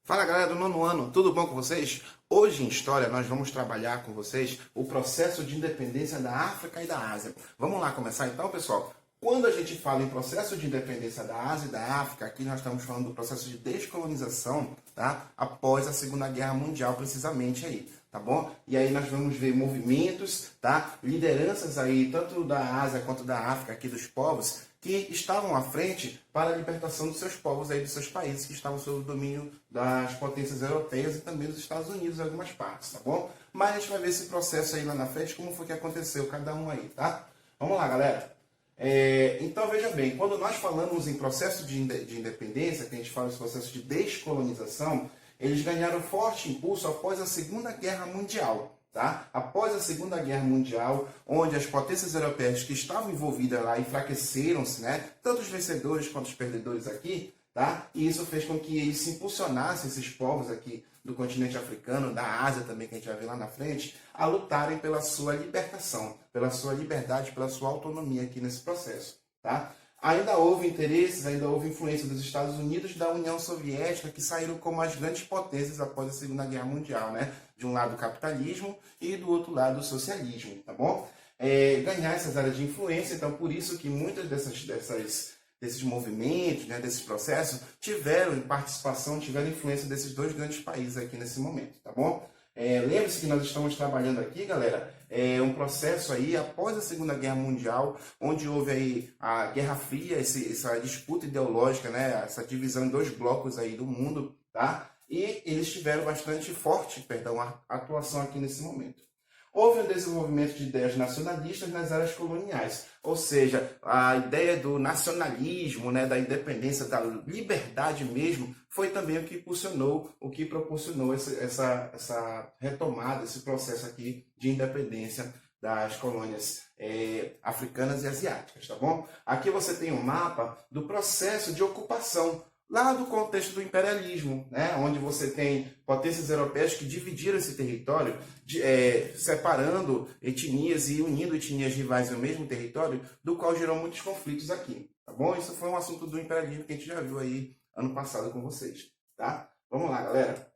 Fala galera do nono ano, tudo bom com vocês? Hoje em História nós vamos trabalhar com vocês o processo de independência da África e da Ásia. Vamos lá começar então, pessoal? Quando a gente fala em processo de independência da Ásia e da África, aqui nós estamos falando do processo de descolonização, tá? Após a Segunda Guerra Mundial, precisamente aí, tá bom? E aí nós vamos ver movimentos, tá? Lideranças aí, tanto da Ásia quanto da África, aqui dos povos, que estavam à frente para a libertação dos seus povos aí, dos seus países que estavam sob o domínio das potências europeias e também dos Estados Unidos em algumas partes, tá bom? Mas a gente vai ver esse processo aí lá na frente, como foi que aconteceu cada um aí, tá? Vamos lá, galera. Então, veja bem, quando nós falamos em processo de independência, que a gente fala desse processo de descolonização, eles ganharam forte impulso após a Segunda Guerra Mundial. Tá? Após a Segunda Guerra Mundial, onde as potências europeias que estavam envolvidas lá enfraqueceram-se, né? Tanto os vencedores quanto os perdedores aqui, tá? E isso fez com que eles se impulsionassem, esses povos aqui do continente africano, da Ásia também, que a gente vai ver lá na frente, a lutarem pela sua libertação, pela sua liberdade, pela sua autonomia aqui nesse processo. Tá? Ainda houve interesses, ainda houve influência dos Estados Unidos e da União Soviética, que saíram como as grandes potências após a Segunda Guerra Mundial, né? De um lado o capitalismo e do outro lado o socialismo, tá bom? Ganhar essas áreas de influência, então por isso que muitas desses movimentos, né, desses processos, tiveram participação, tiveram influência desses dois grandes países aqui nesse momento, tá bom? Lembre-se que nós estamos trabalhando aqui, galera, um processo aí após a Segunda Guerra Mundial, onde houve aí a Guerra Fria, essa disputa ideológica, né, essa divisão em dois blocos aí do mundo, tá? E eles tiveram bastante forte, a atuação aqui nesse momento. Houve um desenvolvimento de ideias nacionalistas nas áreas coloniais, ou seja, a ideia do nacionalismo, né, da independência, da liberdade mesmo, foi também o que impulsionou, o que proporcionou essa retomada, esse processo aqui de independência das colônias africanas e asiáticas, tá bom? Aqui você tem um mapa do processo de ocupação, lá do contexto do imperialismo, né? Onde você tem potências europeias que dividiram esse território, separando etnias e unindo etnias rivais no mesmo território, do qual gerou muitos conflitos aqui, tá bom? Isso foi um assunto do imperialismo que a gente já viu aí ano passado com vocês, tá? Vamos lá, galera.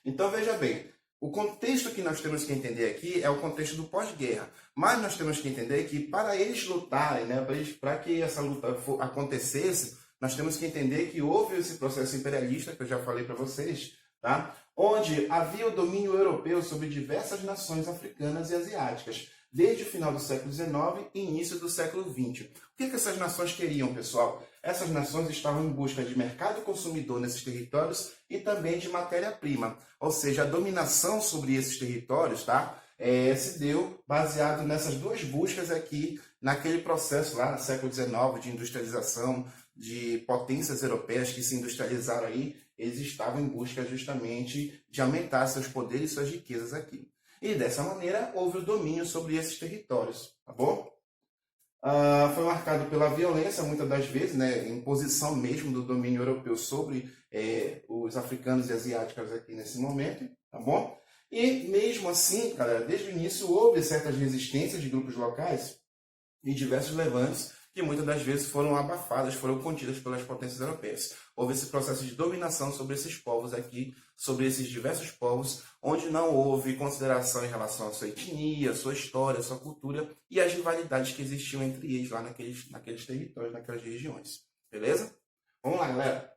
Então, veja bem, o contexto que nós temos que entender aqui é o contexto do pós-guerra, mas nós temos que entender que para eles lutarem, né, para que essa luta acontecesse, nós temos que entender que houve esse processo imperialista, que eu já falei para vocês, tá? Onde havia o domínio europeu sobre diversas nações africanas e asiáticas, desde o final do século XIX e início do século XX. O que essas nações queriam, pessoal? Essas nações estavam em busca de mercado consumidor nesses territórios e também de matéria-prima, ou seja, a dominação sobre esses territórios, tá? Se deu baseado nessas duas buscas aqui, naquele processo lá no século XIX de industrialização, de potências europeias que se industrializaram aí, eles estavam em busca justamente de aumentar seus poderes e suas riquezas aqui. E dessa maneira houve o domínio sobre esses territórios, tá bom? Foi marcado pela violência, muitas das vezes, né, imposição mesmo do domínio europeu sobre os africanos e asiáticos aqui nesse momento, tá bom? E mesmo assim, galera, desde o início houve certas resistências de grupos locais e diversos levantes que muitas das vezes foram abafadas, foram contidas pelas potências europeias. Houve esse processo de dominação sobre esses povos aqui, sobre esses diversos povos, onde não houve consideração em relação à sua etnia, sua história, sua cultura e as rivalidades que existiam entre eles lá naqueles territórios, naquelas regiões. Beleza? Vamos lá, galera.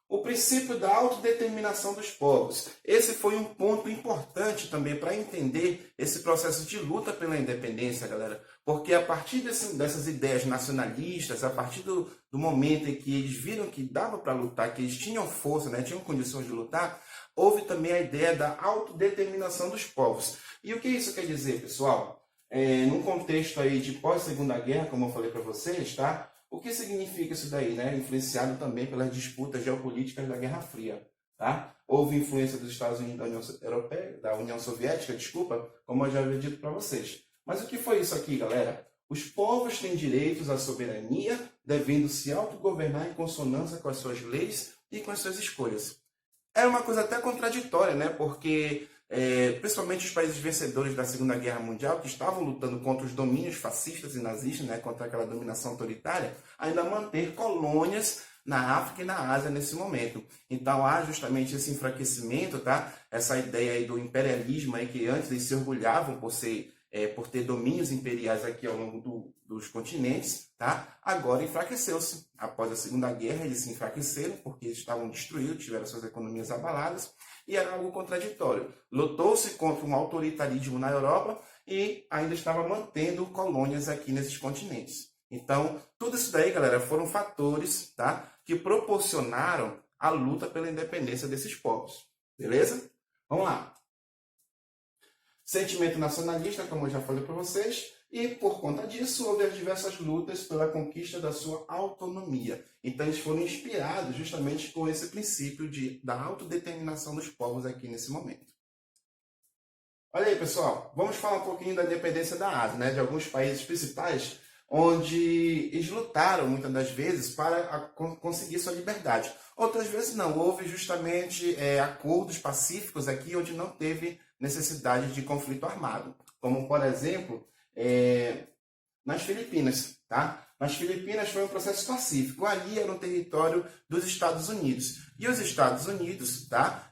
O princípio da autodeterminação dos povos. Esse foi um ponto importante também para entender esse processo de luta pela independência, galera. Porque a partir dessas ideias nacionalistas, a partir do momento em que eles viram que dava para lutar, que eles tinham força, né, tinham condições de lutar, houve também a ideia da autodeterminação dos povos. E o que isso quer dizer, pessoal? Num contexto aí de pós-Segunda Guerra, como eu falei para vocês, tá? O que significa isso daí, né? Influenciado também pelas disputas geopolíticas da Guerra Fria, tá? Houve influência dos Estados Unidos da União Europeia, da União Soviética, desculpa, como eu já havia dito para vocês. Mas o que foi isso aqui, galera? Os povos têm direitos à soberania, devendo se autogovernar em consonância com as suas leis e com as suas escolhas. É uma coisa até contraditória, né? Porque principalmente os países vencedores da Segunda Guerra Mundial, que estavam lutando contra os domínios fascistas e nazistas, né, contra aquela dominação autoritária, ainda manter colônias na África e na Ásia nesse momento. Então há justamente esse enfraquecimento, tá? Essa ideia aí do imperialismo aí, que antes eles se orgulhavam por ter domínios imperiais aqui ao longo dos continentes, tá? Agora enfraqueceu-se. Após a Segunda Guerra, eles se enfraqueceram porque estavam destruídos, tiveram suas economias abaladas, e era algo contraditório. Lutou-se contra um autoritarismo na Europa e ainda estava mantendo colônias aqui nesses continentes. Então, tudo isso daí, galera, foram fatores, tá, que proporcionaram a luta pela independência desses povos. Beleza? Vamos lá. Sentimento nacionalista, como eu já falei para vocês, e por conta disso houve as diversas lutas pela conquista da sua autonomia. Então eles foram inspirados justamente com esse princípio da autodeterminação dos povos aqui nesse momento. Olha aí, pessoal, vamos falar um pouquinho da independência da Ásia, né, de alguns países principais, onde eles lutaram muitas das vezes para conseguir sua liberdade. Outras vezes não, houve justamente acordos pacíficos aqui onde não teve necessidade de conflito armado, como por exemplo nas Filipinas, tá? Nas Filipinas foi um processo pacífico, ali era um território dos Estados Unidos, e os Estados Unidos, tá,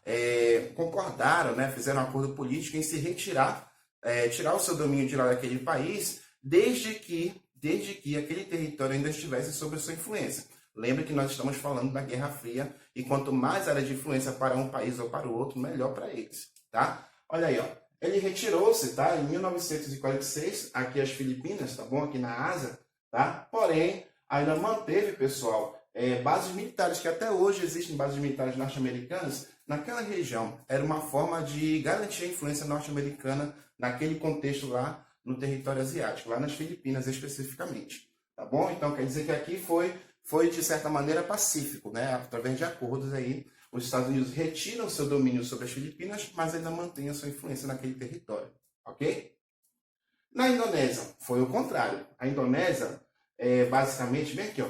concordaram, né, fizeram um acordo político em se retirar, tirar o seu domínio de lá daquele país, desde que aquele território ainda estivesse sob a sua influência. Lembre que nós estamos falando da Guerra Fria, e quanto mais área de influência para um país ou para o outro, melhor para eles, tá? Olha aí, ó. Ele retirou-se, tá, em 1946, aqui as Filipinas, tá bom? Aqui na Ásia, tá? Porém, ainda manteve, pessoal, bases militares, que até hoje existem bases militares norte-americanas naquela região. Era uma forma de garantir a influência norte-americana naquele contexto lá no território asiático, lá nas Filipinas especificamente, tá bom? Então quer dizer que aqui foi de certa maneira pacífico, né? Através de acordos aí, os Estados Unidos retiram seu domínio sobre as Filipinas, mas ainda mantém a sua influência naquele território, ok? Na Indonésia, foi o contrário. A Indonésia, basicamente, bem aqui, ó,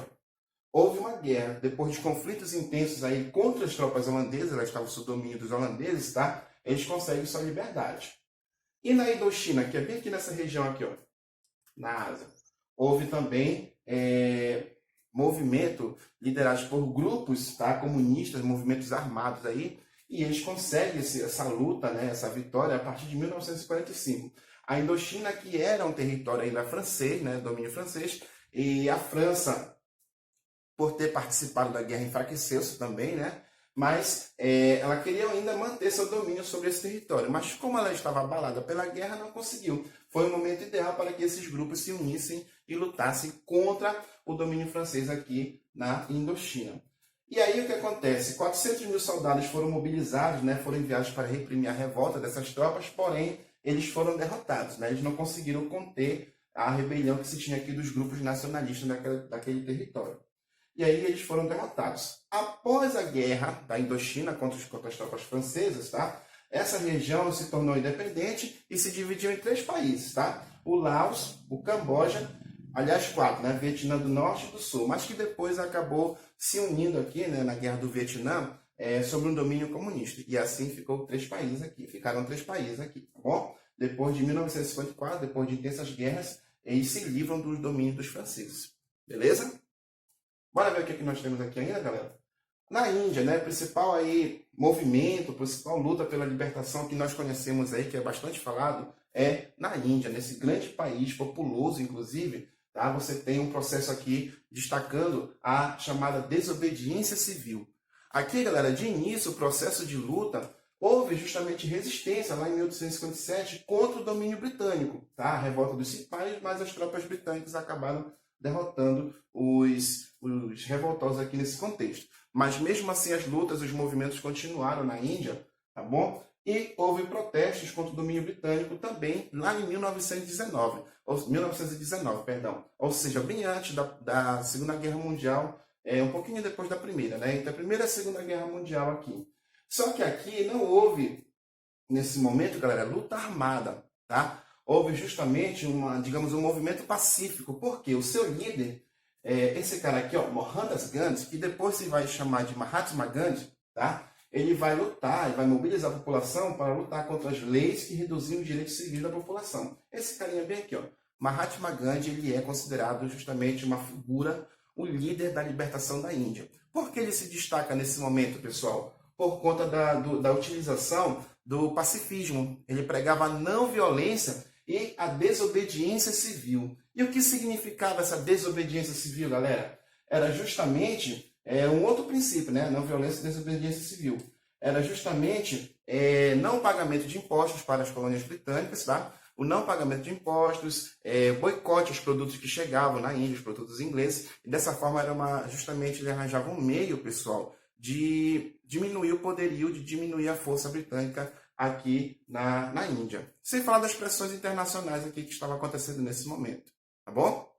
houve uma guerra, depois de conflitos intensos aí contra as tropas holandesas, elas estavam sob domínio dos holandeses, tá? Eles conseguem sua liberdade. E na Indochina, que é bem aqui nessa região aqui, ó, na Ásia, houve também movimento liderados por grupos, tá, comunistas, movimentos armados aí, e eles conseguem essa luta, né, essa vitória a partir de 1945. A Indochina, que era um território ainda francês, né, domínio francês, e a França, por ter participado da guerra, enfraqueceu-se também, né? Mas ela queria ainda manter seu domínio sobre esse território. Mas como ela estava abalada pela guerra, não conseguiu. Foi o momento ideal para que esses grupos se unissem e lutassem contra o domínio francês aqui na Indochina. E aí o que acontece? 400 mil soldados foram mobilizados, né? Foram enviados para reprimir a revolta dessas tropas, porém eles foram derrotados, né? Eles não conseguiram conter a rebelião que se tinha aqui dos grupos nacionalistas daquele território. E aí eles foram derrotados. Após a guerra da Indochina contra as tropas francesas, tá? Essa região se tornou independente e se dividiu em 3 países, tá? O Laos, o Camboja, aliás 4, né? Vietnã do Norte e do Sul, mas que depois acabou se unindo aqui, né, na Guerra do Vietnã, sob um domínio comunista. E assim ficaram 3 países aqui, tá bom? Depois de 1954, depois de intensas guerras, eles se livram dos domínios dos franceses. Beleza? Bora ver o que nós temos aqui ainda, galera? Na Índia, né, principal aí movimento, principal luta pela libertação que nós conhecemos aí, que é bastante falado, é na Índia, nesse grande país, populoso inclusive, tá? Você tem um processo aqui destacando a chamada desobediência civil. Aqui, galera, de início, o processo de luta, houve justamente resistência lá em 1857 contra o domínio britânico, tá? A revolta dos cipais, mas as tropas britânicas acabaram derrotando os revoltosos aqui nesse contexto. Mas mesmo assim as lutas, os movimentos continuaram na Índia, tá bom? E houve protestos contra o domínio britânico também lá em 1919, perdão. Ou seja, bem antes da Segunda Guerra Mundial, um pouquinho depois da Primeira, né? Entre a Primeira e a Segunda Guerra Mundial aqui. Só que aqui não houve, nesse momento, galera, luta armada, tá? Houve justamente um movimento pacífico, porque o seu líder, esse cara aqui, ó, Mohandas Gandhi, que depois se vai chamar de Mahatma Gandhi, tá? ele vai lutar, ele vai mobilizar a população para lutar contra as leis que reduziam os direitos civis da população. Esse carinha bem aqui, ó, Mahatma Gandhi, ele é considerado justamente uma figura, o líder da libertação da Índia. Por que ele se destaca nesse momento, pessoal? Por conta da utilização do pacifismo. Ele pregava a não violência e a desobediência civil. E o que significava essa desobediência civil, galera? Era justamente um outro princípio, né? Não violência e desobediência civil. Era justamente não pagamento de impostos para as colônias britânicas, tá? O não pagamento de impostos, boicote aos produtos que chegavam na Índia, os produtos ingleses. E dessa forma, justamente ele arranjava um meio, pessoal, de diminuir o poderio, de diminuir a força britânica aqui na Índia. Sem falar das pressões internacionais aqui que estavam acontecendo nesse momento, tá bom?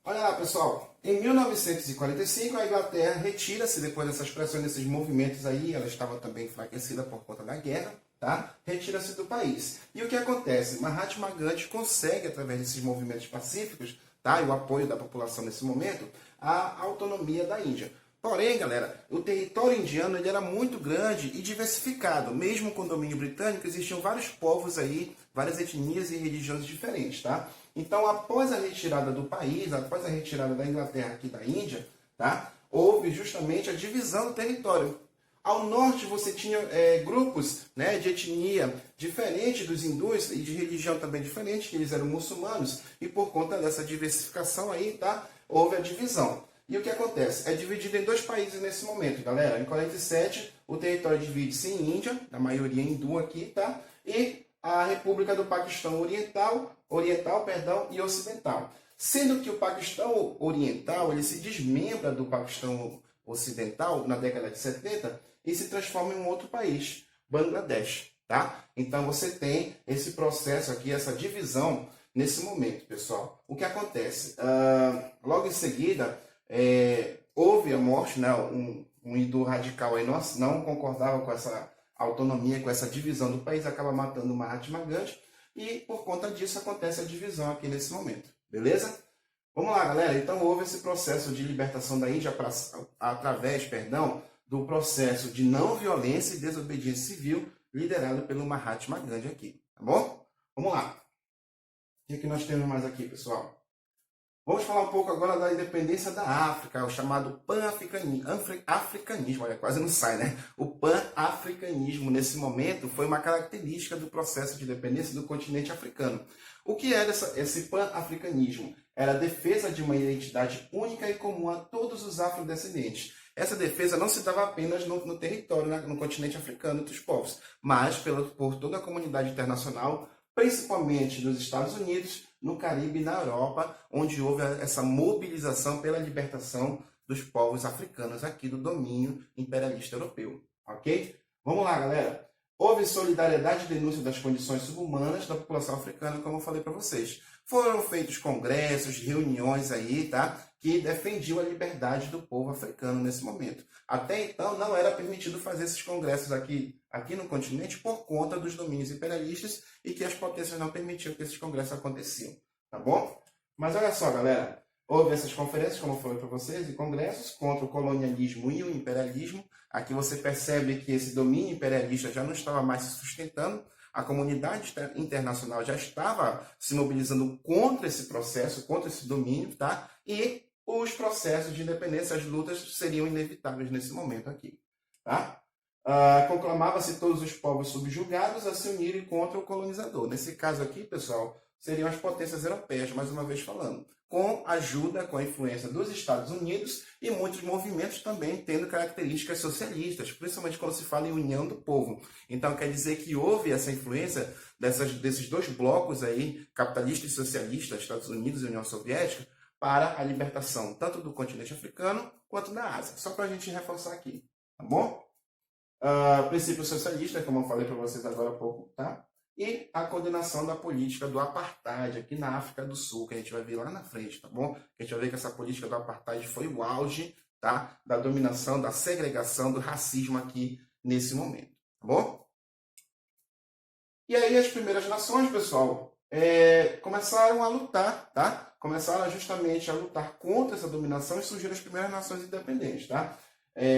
Olha lá, pessoal. Em 1945, a Inglaterra retira-se depois dessas pressões, desses movimentos aí. Ela estava também enfraquecida por conta da guerra, tá? Retira-se do país. E o que acontece? Mahatma Gandhi consegue, através desses movimentos pacíficos, tá? E o apoio da população nesse momento, a autonomia da Índia. Porém, galera, o território indiano ele era muito grande e diversificado. Mesmo com o domínio britânico, existiam vários povos aí, várias etnias e religiões diferentes, tá? Então, após a retirada do país, após a retirada da Inglaterra aqui da Índia, tá? Houve justamente a divisão do território. Ao norte você tinha grupos, né, de etnia diferente dos hindus e de religião também diferente, que eles eram muçulmanos, e por conta dessa diversificação aí, tá? Houve a divisão. E o que acontece? É dividido em dois países nesse momento, galera. Em 47, o território divide-se em Índia, a maioria hindu aqui, tá? E a República do Paquistão Oriental e Ocidental. Sendo que o Paquistão Oriental, ele se desmembra do Paquistão Ocidental na década de 70 e se transforma em um outro país, Bangladesh, tá? Então você tem esse processo aqui, essa divisão nesse momento, pessoal. O que acontece? Logo em seguida, houve a morte, né? Um hindu radical aí não concordava com essa autonomia, com essa divisão do país, acaba matando o Mahatma Gandhi e por conta disso acontece a divisão aqui nesse momento, beleza? Vamos lá, galera. Então houve esse processo de libertação da Índia através, do processo de não violência e desobediência civil liderado pelo Mahatma Gandhi aqui, tá bom? Vamos lá. O que é que nós temos mais aqui, pessoal? Vamos falar um pouco agora da independência da África, o chamado pan-africanismo. Olha, quase não sai, né? O pan-africanismo, nesse momento, foi uma característica do processo de independência do continente africano. O que era esse pan-africanismo? Era a defesa de uma identidade única e comum a todos os afrodescendentes. Essa defesa não se dava apenas no território, no continente africano, entre os povos, mas por toda a comunidade internacional, principalmente nos Estados Unidos, no Caribe e na Europa, onde houve essa mobilização pela libertação dos povos africanos aqui do domínio imperialista europeu, ok? Vamos lá, galera. Houve solidariedade e denúncia das condições subhumanas da população africana, como eu falei para vocês. Foram feitos congressos, reuniões aí, tá? Que defendiam a liberdade do povo africano nesse momento. Até então, não era permitido fazer esses congressos aqui no continente por conta dos domínios imperialistas e que as potências não permitiam que esses congressos aconteciam, tá bom? Mas olha só, galera, houve essas conferências, como eu falei para vocês, e congressos contra o colonialismo e o imperialismo. Aqui você percebe que esse domínio imperialista já não estava mais se sustentando, a comunidade internacional já estava se mobilizando contra esse processo, contra esse domínio, tá? E os processos de independência, as lutas seriam inevitáveis nesse momento aqui, tá? Conclamava-se todos os povos subjugados a se unirem contra o colonizador. Nesse caso aqui, pessoal, seriam as potências europeias, mais uma vez falando, com ajuda, com a influência dos Estados Unidos e muitos movimentos também tendo características socialistas, principalmente quando se fala em união do povo. Então quer dizer que houve essa influência desses dois blocos aí, capitalista e socialista, Estados Unidos e União Soviética, para a libertação tanto do continente africano quanto da Ásia. Só para a gente reforçar aqui, tá bom? Princípio socialista, como eu falei para vocês agora há pouco, tá? E a condenação da política do apartheid aqui na África do Sul, que a gente vai ver lá na frente, tá bom? A gente vai ver que essa política do apartheid foi o auge, tá? Da dominação, da segregação, do racismo aqui nesse momento, tá bom? E aí as primeiras nações, pessoal, começaram a lutar, tá? Começaram justamente a lutar contra essa dominação e surgiram as primeiras nações independentes, tá?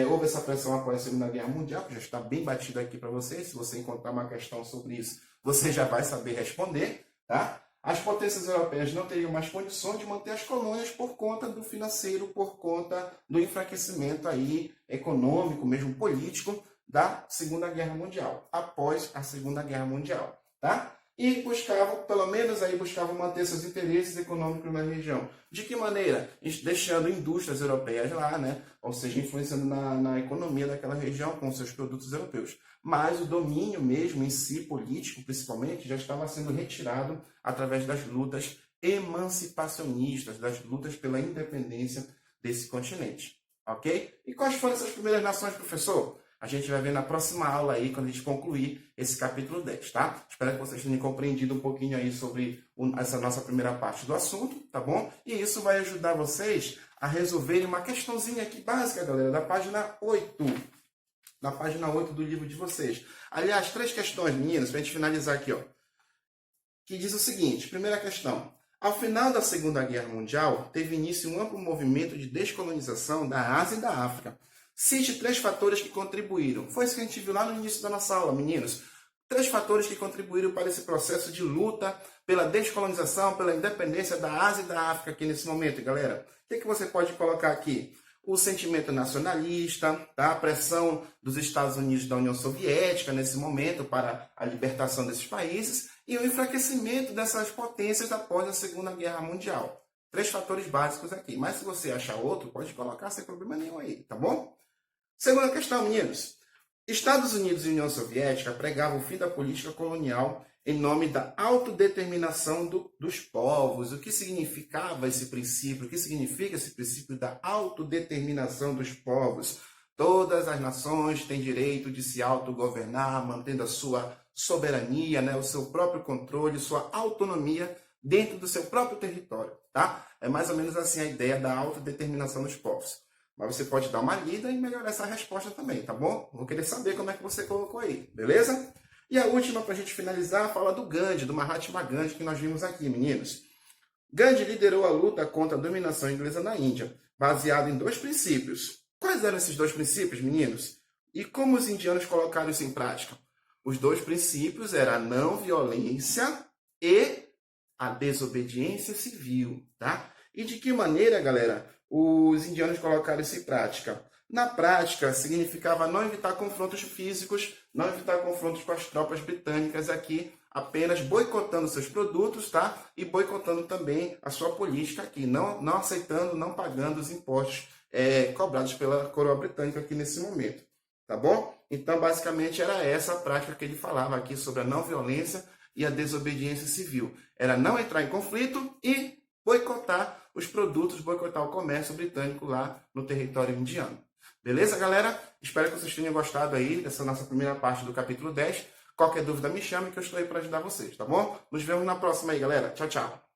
houve essa pressão após a Segunda Guerra Mundial, que já está bem batido aqui para vocês. Se você encontrar uma questão sobre isso, você já vai saber responder, tá? As potências europeias não teriam mais condições de manter as colônias por conta do financeiro, por conta do enfraquecimento aí econômico, mesmo político, da Segunda Guerra Mundial, após a Segunda Guerra Mundial, tá? E buscavam, pelo menos aí buscavam manter seus interesses econômicos na região. De que maneira? Deixando indústrias europeias lá, né? Ou seja, influenciando na economia daquela região com seus produtos europeus. Mas o domínio mesmo em si, político principalmente, já estava sendo retirado através das lutas emancipacionistas, das lutas pela independência desse continente. Ok? E quais foram essas primeiras nações, professor? A gente vai ver na próxima aula aí, quando a gente concluir esse capítulo 10, tá? Espero que vocês tenham compreendido um pouquinho aí sobre essa nossa primeira parte do assunto, tá bom? E isso vai ajudar vocês a resolverem uma questãozinha aqui básica, galera, da página 8. Na página 8 do livro de vocês. Aliás, 3 questões, meninos, pra gente finalizar aqui, ó. Que diz o seguinte, primeira questão. Ao final da Segunda Guerra Mundial, teve início um amplo movimento de descolonização da Ásia e da África. Cite 3 fatores que contribuíram. Foi isso que a gente viu lá no início da nossa aula, meninos. 3 fatores que contribuíram para esse processo de luta pela descolonização, pela independência da Ásia e da África aqui nesse momento, galera. O que você pode colocar aqui? O sentimento nacionalista, tá? A pressão dos Estados Unidos e da União Soviética nesse momento para a libertação desses países e o enfraquecimento dessas potências após a Segunda Guerra Mundial. 3 fatores básicos aqui. Mas se você achar outro, pode colocar sem problema nenhum aí, tá bom? Segunda questão, meninos. Estados Unidos e União Soviética pregavam o fim da política colonial em nome da autodeterminação dos povos. O que significava esse princípio? O que significa esse princípio da autodeterminação dos povos? Todas as nações têm direito de se autogovernar, mantendo a sua soberania, né, o seu próprio controle, sua autonomia dentro do seu próprio território, tá? É mais ou menos assim a ideia da autodeterminação dos povos. Mas você pode dar uma lida e melhorar essa resposta também, tá bom? Vou querer saber como é que você colocou aí, beleza? E a última, para a gente finalizar, fala do Gandhi, do Mahatma Gandhi, que nós vimos aqui, meninos. Gandhi liderou a luta contra a dominação inglesa na Índia, baseado em 2 princípios. Quais eram esses 2 princípios, meninos? E como os indianos colocaram isso em prática? Os 2 princípios eram a não violência e a desobediência civil, tá? E de que maneira, galera, os indianos colocaram isso em prática? Na prática, significava não evitar confrontos físicos, não evitar confrontos com as tropas britânicas aqui, apenas boicotando seus produtos, tá? E boicotando também a sua política aqui, não aceitando, não pagando os impostos cobrados pela coroa britânica aqui nesse momento, tá bom? Então, basicamente, era essa a prática que ele falava aqui sobre a não violência e a desobediência civil. Era não entrar em conflito e boicotar os produtos, boicotar o comércio britânico lá no território indiano. Beleza, galera? Espero que vocês tenham gostado aí dessa nossa primeira parte do capítulo 10. Qualquer dúvida me chame que eu estou aí para ajudar vocês, tá bom? Nos vemos na próxima aí, galera. Tchau, tchau.